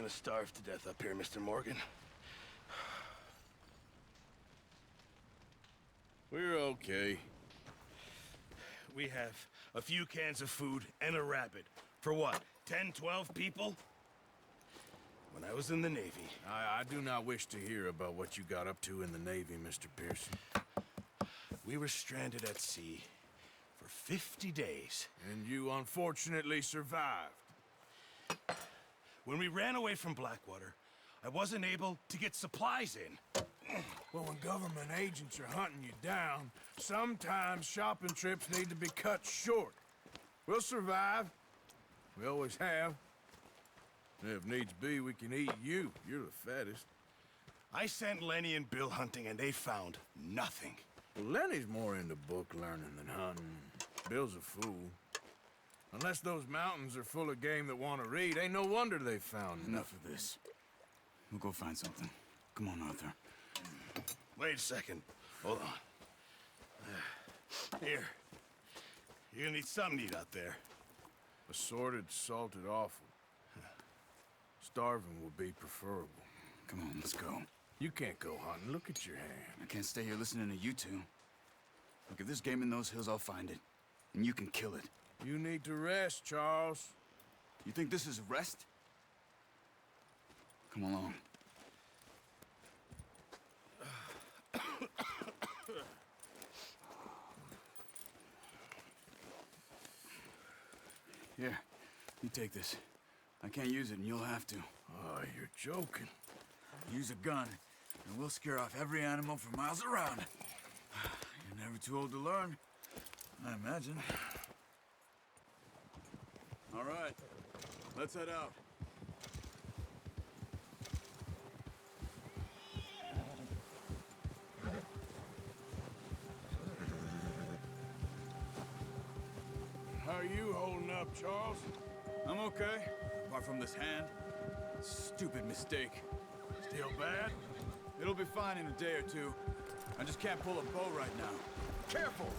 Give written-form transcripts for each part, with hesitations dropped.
gonna starve to death up here, Mr. Morgan. We're okay. We have a few cans of food and a rabbit. For what, 10, 12 people? When I was in the Navy... I do not wish to hear about what you got up to in the Navy, Mr. Pearson. We were stranded at sea for 50 days. And you unfortunately survived. When we ran away from Blackwater, I wasn't able to get supplies in. Well, when government agents are hunting you down, sometimes shopping trips need to be cut short. We'll survive. We always have. And if needs be, we can eat you. You're the fattest. I sent Lenny and Bill hunting, and they found nothing. Well, Lenny's more into book learning than hunting. Bill's a fool. Unless those mountains are full of game that want to read, ain't no wonder they found Enough of this. We'll go find something. Come on, Arthur. Wait a second. Hold on. Here. You're gonna need something to eat out there. Assorted, salted offal. Starving would be preferable. Come on, let's go. You can't go hunting. Look at your hand. I can't stay here listening to you two. Look, if there's game in those hills, I'll find it. And you can kill it. You need to rest, Charles. You think this is rest? Come along. Here, you take this. I can't use it, and you'll have to. Oh, you're joking. Use a gun, and we'll scare off every animal for miles around. You're never too old to learn, I imagine. All right, let's head out. How are you holding up, Charles? I'm okay, apart from this hand. Stupid mistake. Still bad? It'll be fine in a day or two. I just can't pull a bow right now. Careful!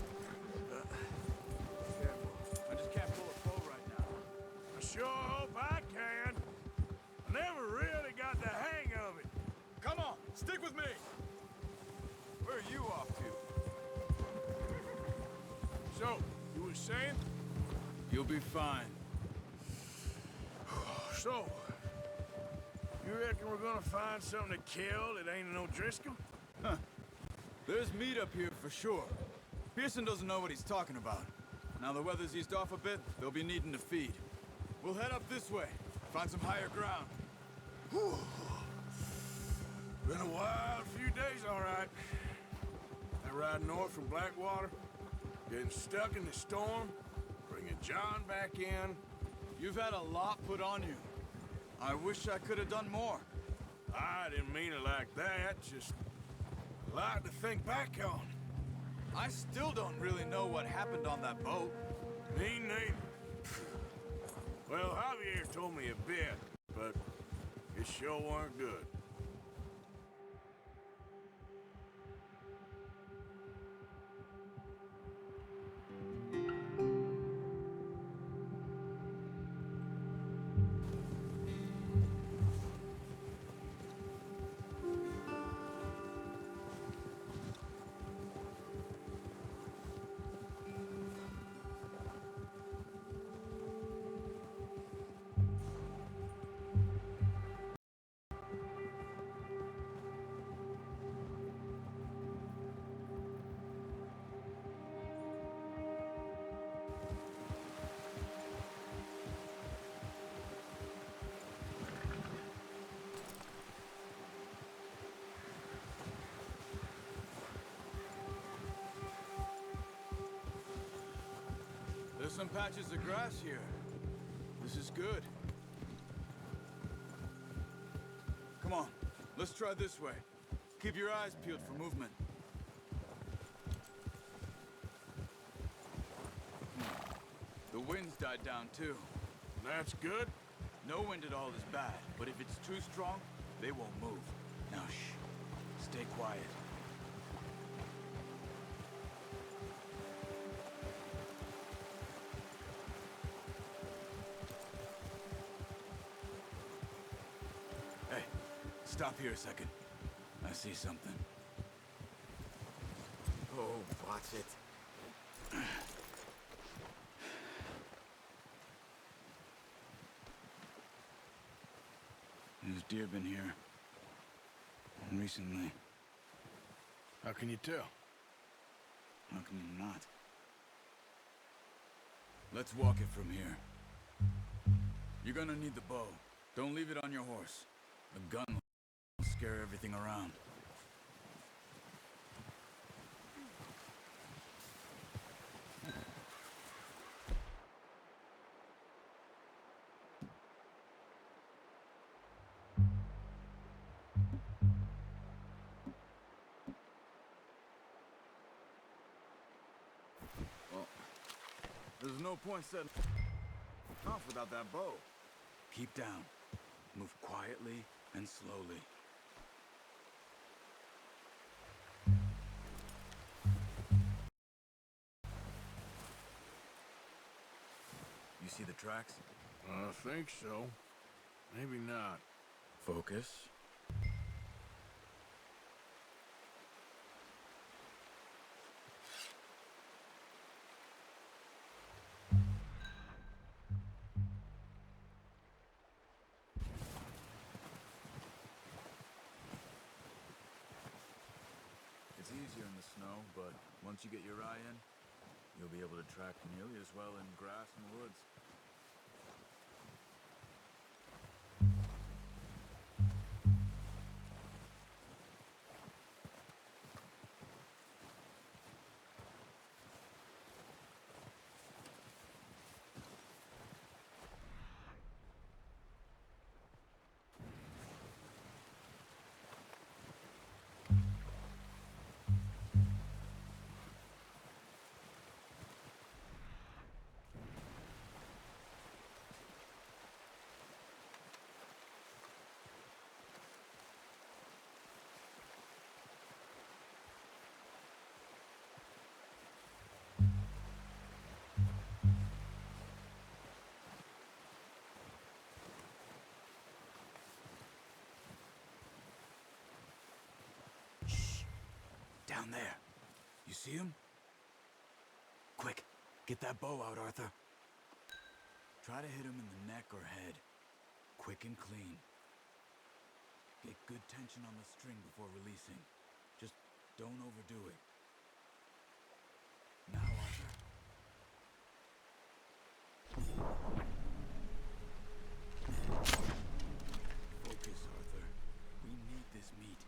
I just can't pull a bow right now. I sure hope I can. I never really got the hang of it. Come on, stick with me! Where are you off to? So, you were saying? You'll be fine. So, you reckon we're gonna find something to kill that ain't no Driscoll? Huh. There's meat up here for sure. Pearson doesn't know what he's talking about. Now the weather's eased off a bit, they'll be needing to feed. We'll head up this way, find some higher ground. Whew. Been a wild few days, all right. That ride north from Blackwater, getting stuck in the storm, bringing John back in. You've had a lot put on you. I wish I could have done more. I didn't mean it like that, just a lot to think back on. I still don't really know what happened on that boat. Me neither. Well, Javier told me a bit, but it sure weren't good. There's some patches of grass here. This is good. Come on, let's try this way. Keep your eyes peeled for movement. The wind's died down too. That's good. No wind at all is bad, but if it's too strong, they won't move. Now shh, stay quiet. Stop here a second. I see something. Oh, watch it. There's deer been here. Recently. How can you tell? How can you not? Let's walk it from here. You're gonna need the bow. Don't leave it on your horse. A gun will scare everything around. Well, there's no point setting off without that bow. Keep down. Move quietly and slowly. You see the tracks? I think so. Maybe not. Focus. It's easier in the snow, but once you get your eye in, you'll be able to track nearly as well in grass and woods. Down there. You see him? Quick, get that bow out, Arthur. Try to hit him in the neck or head. Quick and clean. Get good tension on the string before releasing. Just don't overdo it. Now, Arthur. Focus, Arthur. We need this meat.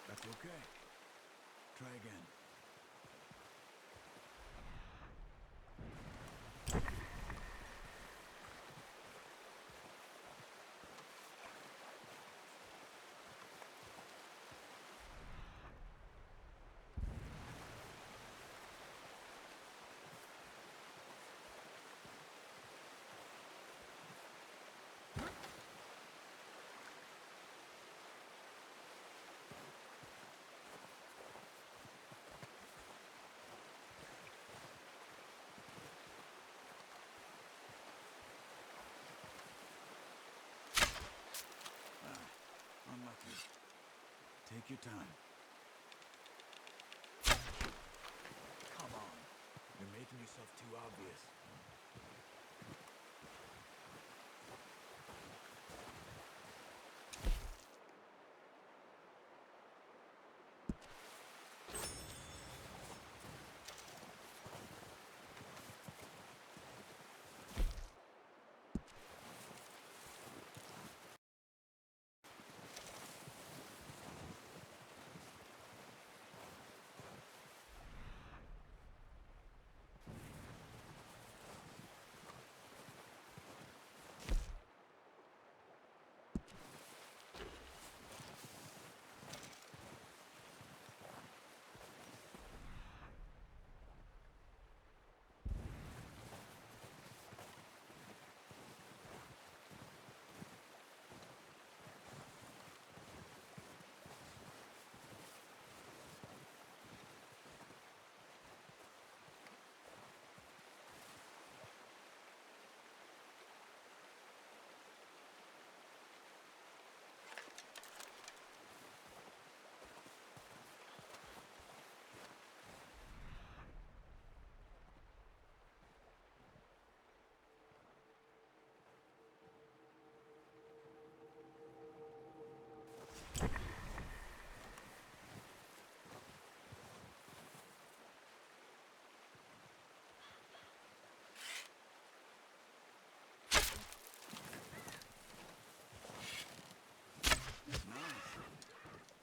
That's okay. Try again. Take your time. Come on. You're making yourself too obvious.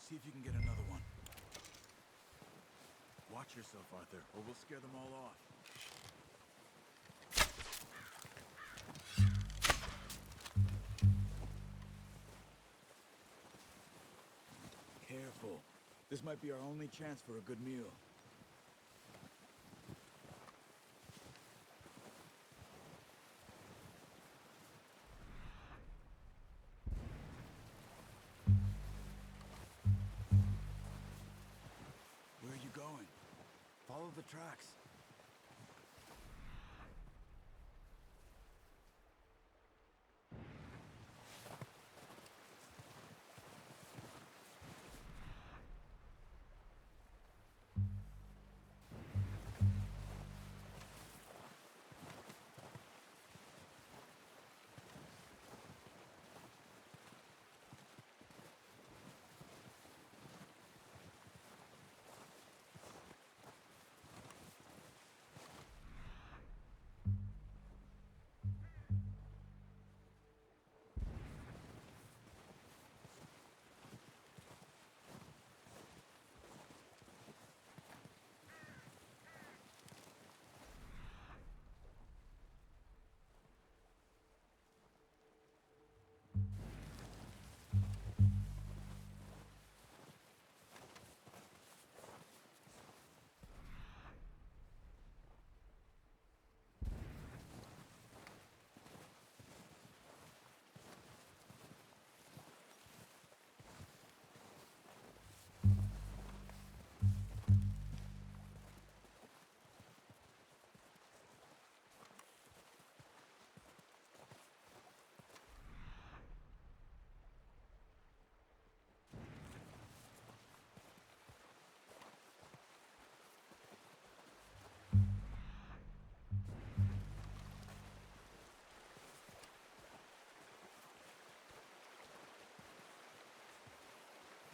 See if you can get another one. Watch yourself, Arthur, or we'll scare them all off. Careful. This might be our only chance for a good meal. Where are you going? Follow the tracks.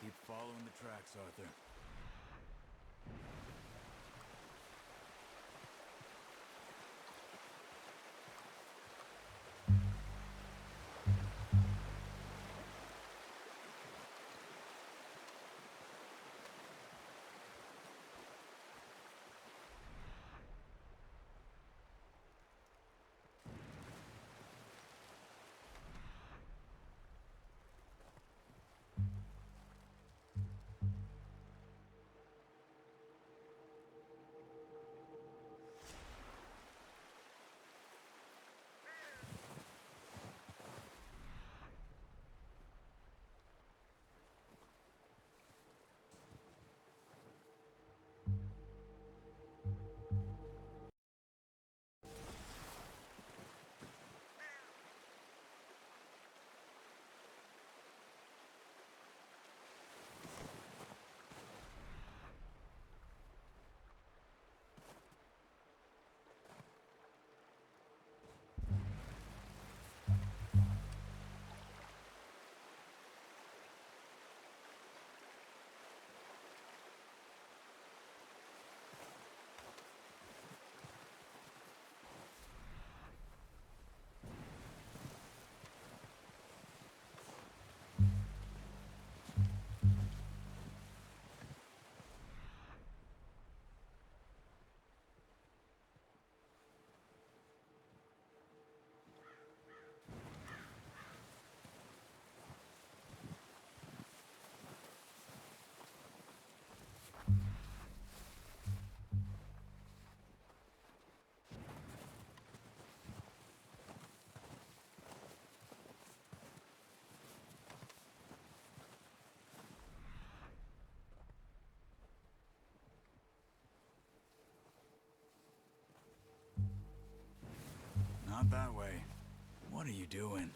Keep following the tracks, Arthur. What are you doing?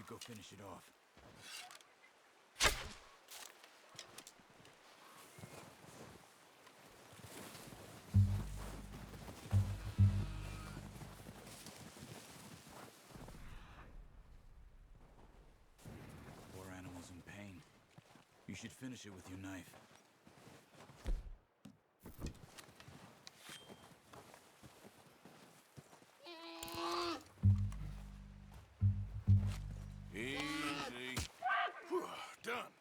go finish it off. Poor animal's in pain. You should finish it with your knife. Easy. Whew, done.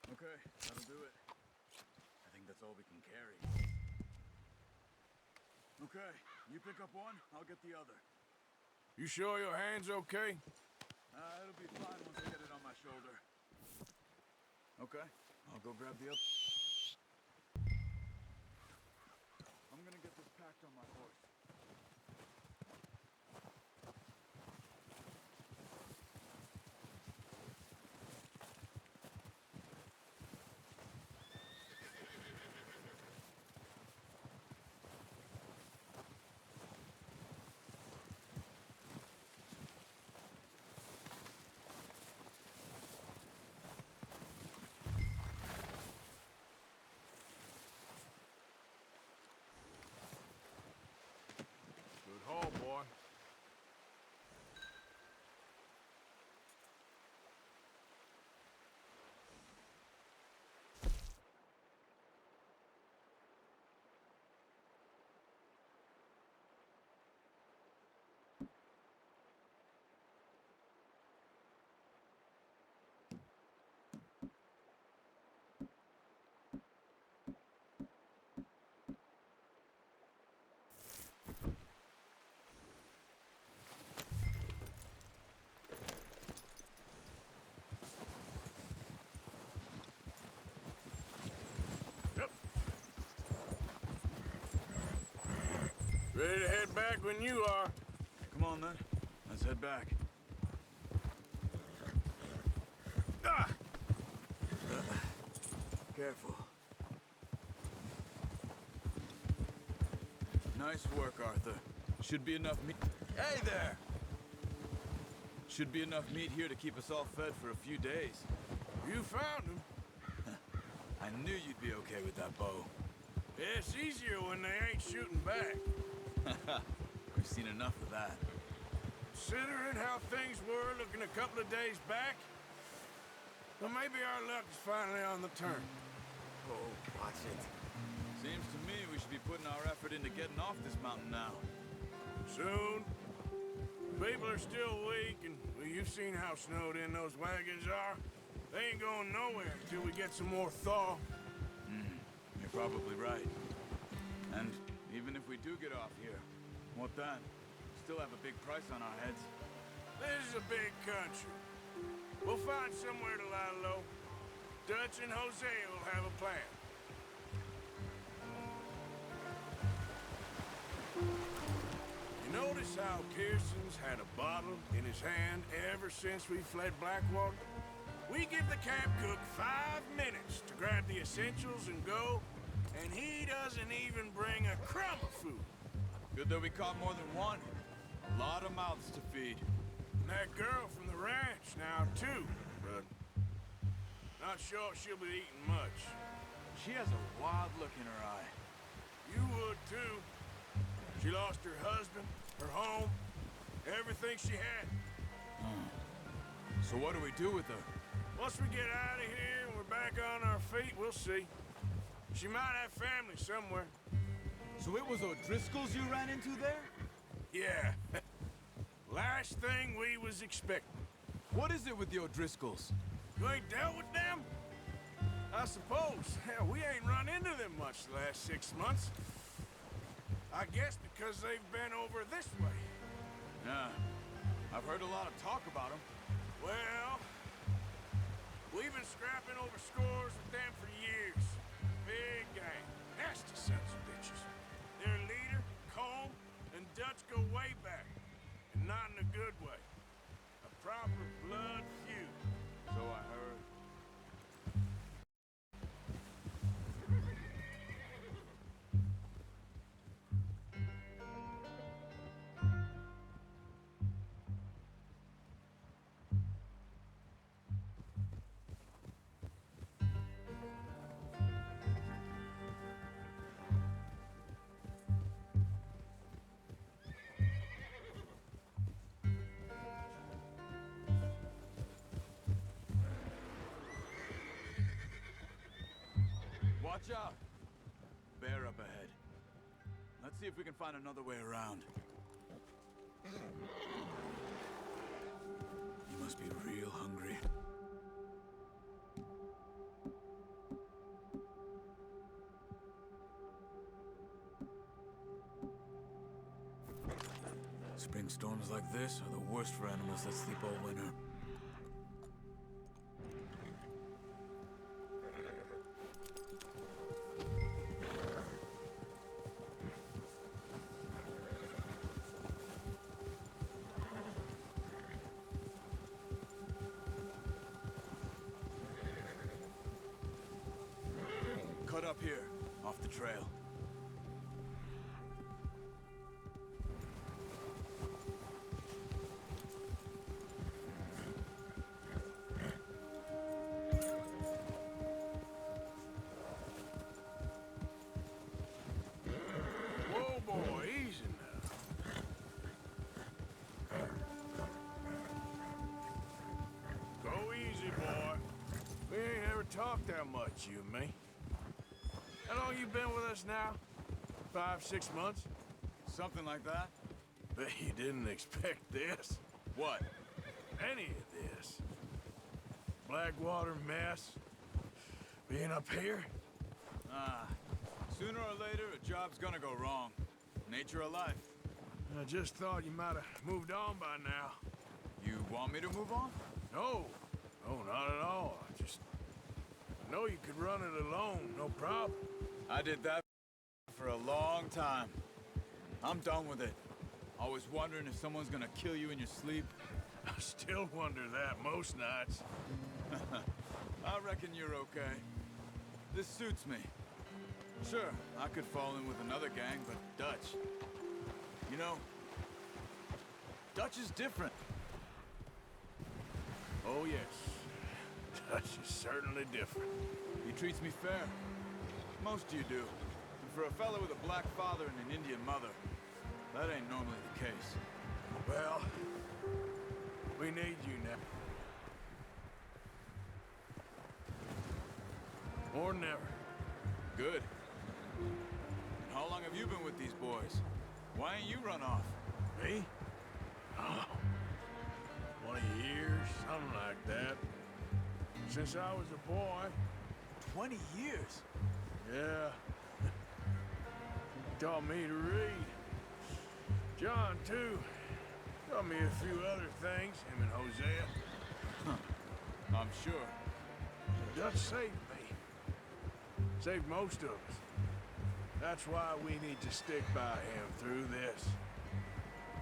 Okay, that'll do it. I think that's all we can carry. Okay, you pick up one, I'll get the other. You sure your hand's okay? It'll be fine once I get it on my shoulder. Okay, I'll go grab the other. I'm gonna get this packed on my horse. Good haul, boy. Yep. Ready to head back when you are. Come on then, let's head back. Ah! Careful. Nice work, Arthur. Should be enough meat. Hey there! Should be enough meat here to keep us all fed for a few days. You found him. I knew you'd be okay with that bow. It's easier when they ain't shooting back. We've seen enough of that. Considering how things were looking a couple of days back, well, maybe our luck is finally on the turn. Oh, watch it. Seems to me we should be putting our effort into getting off this mountain now. Soon. People are still weak, and well, you've seen how snowed in those wagons are. They ain't going nowhere until we get some more thaw. You're probably right. And even if we do get off here, what then? Still have a big price on our heads. This is a big country. We'll find somewhere to lie low. Dutch and Hosea will have a plan. You notice how Pearson's had a bottle in his hand ever since we fled Blackwater? We give the camp cook 5 minutes to grab the essentials and go, and he doesn't even bring a crumb of food. Good that we caught more than one. A lot of mouths to feed. And that girl from the ranch now, too, but not sure she'll be eating much. She has a wild look in her eye. You would, too. She lost her husband, her home, everything she had. So what do we do with her? Once we get out of here and we're back on our feet, we'll see. She might have family somewhere. So it was O'Driscoll's you ran into there? Yeah. Last thing we was expecting. What is it with the O'Driscolls? You ain't dealt with them? I suppose. Hell, we ain't run into them much the last 6 months. I guess because they've been over this way. Yeah. I've heard a lot of talk about them. Well, we've been scrapping over scores with them for years. Big gang. Nasty sons of bitches. Their leader, Colm, and Dutch go way back. And not in a good way. A proper blood feud. So I heard. Watch out! Bear up ahead. Let's see if we can find another way around. You must be real hungry. Spring storms like this are the worst for animals that sleep all winter. Cut up here, off the trail. Whoa, boy, easy now. Go easy, boy. We ain't ever talked that much, you and me. How long you been with us now? 5, 6 months? Something like that? Bet you didn't expect this. What? Any of this. Blackwater mess. Being up here? Ah, sooner or later, a job's gonna go wrong. Nature of life. I just thought you might have moved on by now. You want me to move on? No. No, not at all. I just know you could run it alone, no problem. I did that for a long time. I'm done with it. Always wondering if someone's gonna kill you in your sleep. I still wonder that most nights. I reckon you're okay. This suits me. Sure, I could fall in with another gang, but Dutch... You know, Dutch is different. Oh, yes. Dutch is certainly different. He treats me fair. Most of you do. And for a fella with a black father and an Indian mother, that ain't normally the case. Well, we need you now. More than ever. Good. And how long have you been with these boys? Why ain't you run off? Me? Oh, 20 years, something like that. Since I was a boy. 20 years? Yeah. Taught me to read. John, too. Taught me a few other things, him and Hosea. I'm sure. Dutch saved me. Saved most of us. That's why we need to stick by him through this.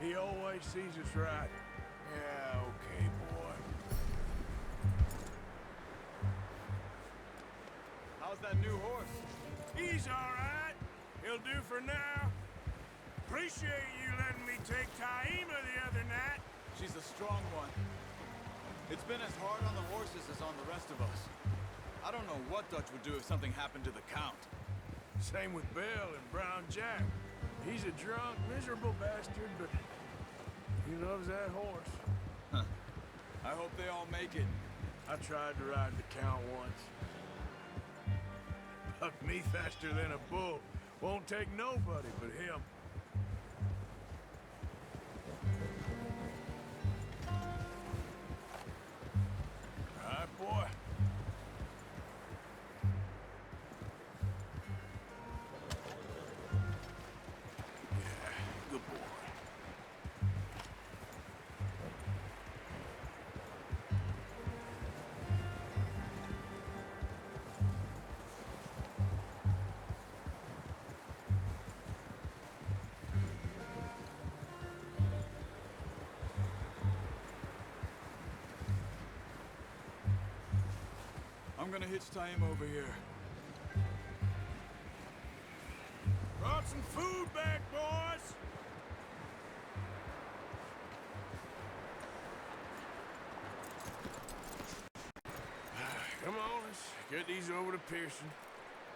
He always sees us right. Yeah, okay, boy. How's that new horse? He's all right. He'll do for now. Appreciate you letting me take Taima the other night. She's a strong one. It's been as hard on the horses as on the rest of us. I don't know what Dutch would do if something happened to the Count. Same with Bill and Brown Jack. He's a drunk, miserable bastard, but he loves that horse. I hope they all make it. I tried to ride the Count once. Bucked me faster than a bull. Won't take nobody but him. All right, boy. Yeah, good boy. I'm gonna hitch Taim over here. Brought some food back, boys! Come on, let's get these over to Pearson.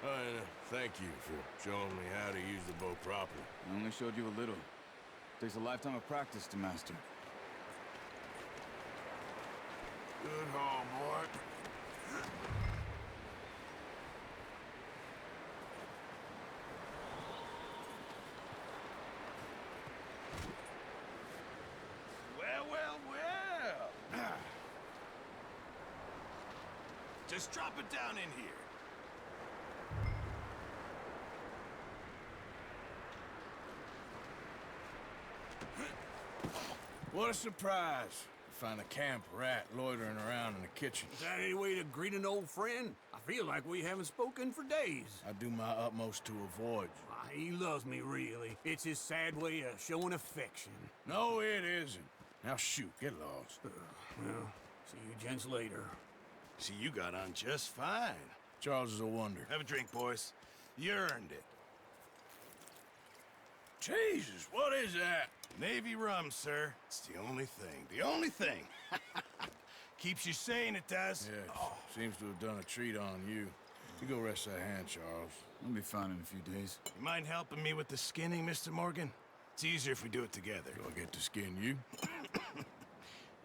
And thank you for showing me how to use the bow properly. I only showed you a little. Takes a lifetime of practice to master. Good haul, boy. Just drop it down in here. What a surprise. To find a camp rat loitering around in the kitchen. Is that any way to greet an old friend? I feel like we haven't spoken for days. I do my utmost to avoid you. He loves me, really. It's his sad way of showing affection. No, it isn't. Now shoot, get lost. Well, see you gents later. See, you got on just fine. Charles is a wonder. Have a drink, boys. You earned it. Jesus, what is that? Navy rum, sir. It's the only thing. The only thing. Keeps you sane, it does. Yeah, seems to have done a treat on you. You go rest that hand, Charles. I'll be fine in a few days. You mind helping me with the skinning, Mr. Morgan? It's easier if we do it together. Do I get to skin you?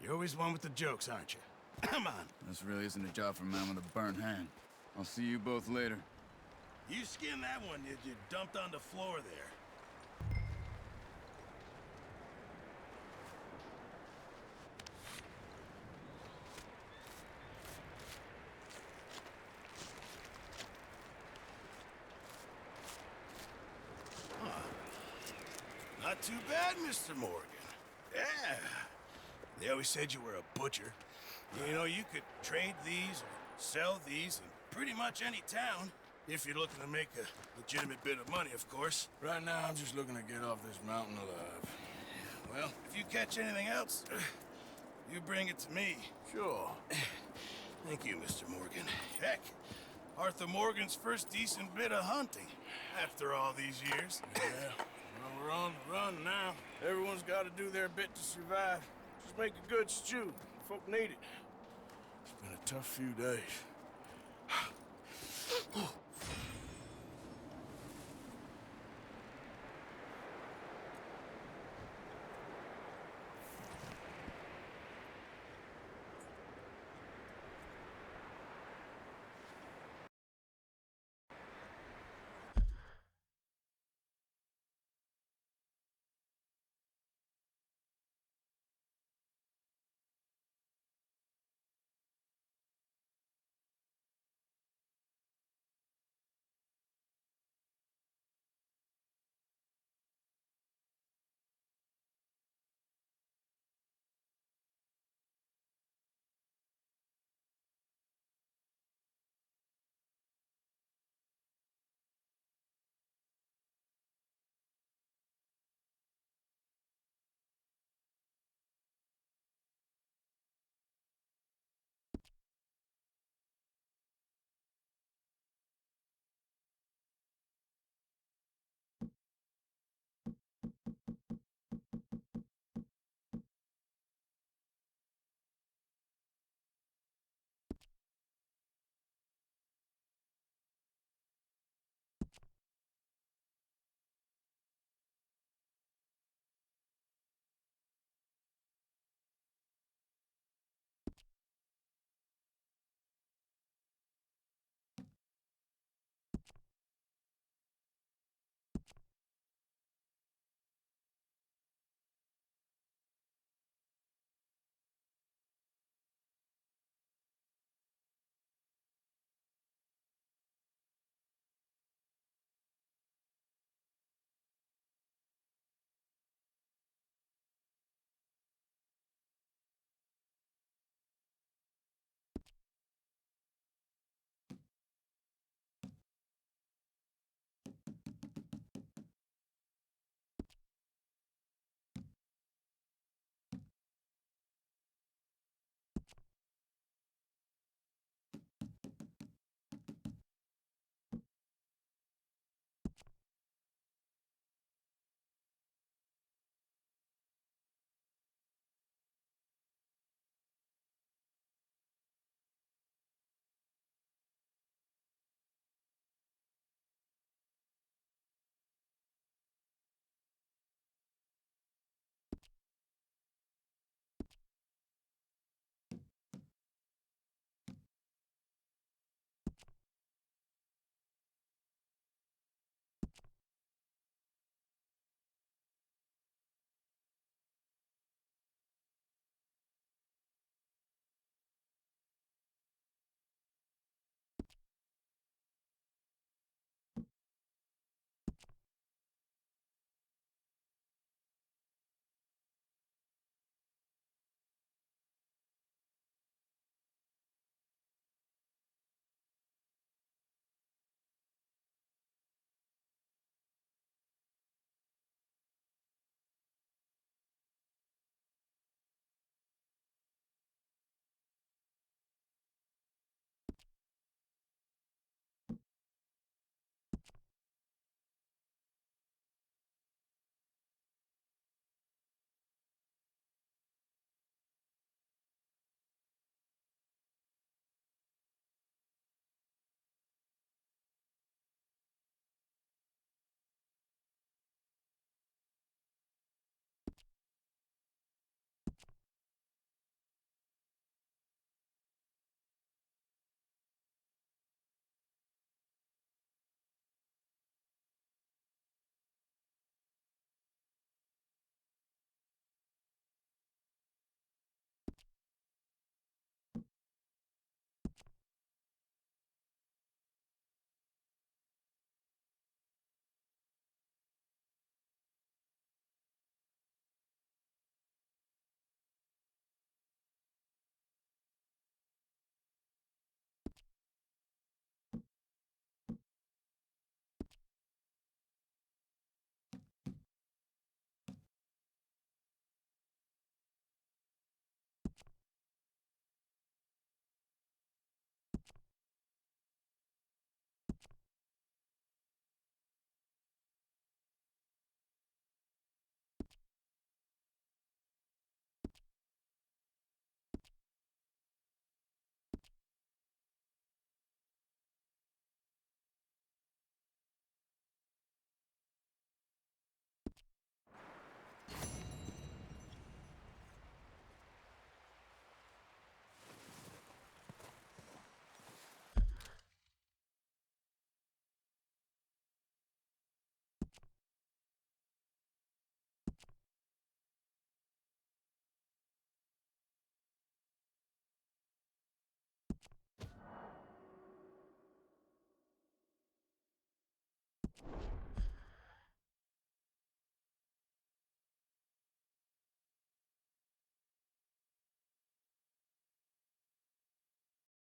You're always one with the jokes, aren't you? Come on. This really isn't a job for a man with a burnt hand. I'll see you both later. You skin that one you dumped on the floor there. Not too bad, Mr. Morgan. Yeah. They always said you were a butcher. You know, you could trade these or sell these in pretty much any town. If you're looking to make a legitimate bit of money, of course. Right now, I'm just looking to get off this mountain alive. Well, if you catch anything else, you bring it to me. Sure. Thank you, Mr. Morgan. Heck, Arthur Morgan's first decent bit of hunting after all these years. Yeah. Well, we're on the run now. Everyone's got to do their bit to survive. Just make a good stew. Folk need it. It's been a tough few days.